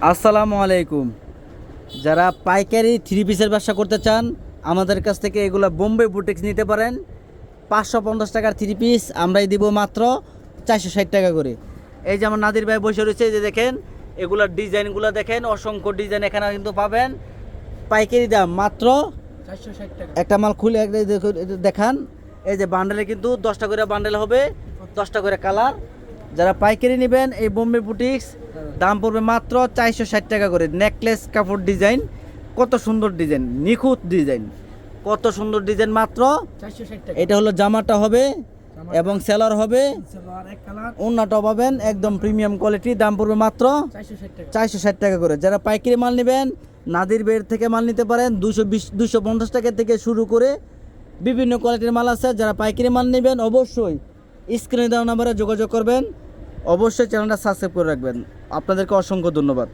আসসালামু আলাইকুম। যারা পাইকারি থ্রি পিসের ব্যবসা করতে চান আমাদের কাছ থেকে এগুলো বোম্বে বুটিক্স নিতে পারেন। 550 টাকার থ্রি পিস আমরাই দিব মাত্র 460 টাকা করে। এই যে আমার নাদির ভাই বসে রয়েছে, যে দেখেন এগুলোর ডিজাইনগুলো দেখেন, অসংখ্য ডিজাইন এখানে কিন্তু পাবেন। পাইকারি দাম মাত্র 460 টাকা। একটা মাল খুলে একটা দেখান। এই যে বান্ডেলে কিন্তু 10টা করে বান্ডেল হবে, 10টা করে কালার। যারা পাইকারি নেবেন এই বোম্বে বুটিক্স দাম পড়বে মাত্র 460 টাকা করে। নেকলেস কাপড় ডিজাইন, কত সুন্দর ডিজাইন, নিখুঁত ডিজাইন, কত সুন্দর ডিজাইন, মাত্র 460 টাকা। এটা হলো জামাটা হবে এবং সেলার হবে, সালোয়ার এক কালার ওন্নাটা পাবেন একদম প্রিমিয়াম কোয়ালিটি। দাম পড়বে মাত্র 460 টাকা। 460 টাকা করে। যারা পাইকারি মাল নেবেন নাদির বের থেকে মাল নিতে পারেন। 250 টাকা থেকে শুরু করে বিভিন্ন কোয়ালিটির মাল আছে। যারা পাইকারি মাল নেবেন অবশ্যই স্ক্রিনে দেওয়া নাম্বারে যোগাযোগ করবেন। অবশ্যই চ্যানেলটা সাবস্ক্রাইব করে রাখবেন। আপনাদেরকে অসংখ্য ধন্যবাদ।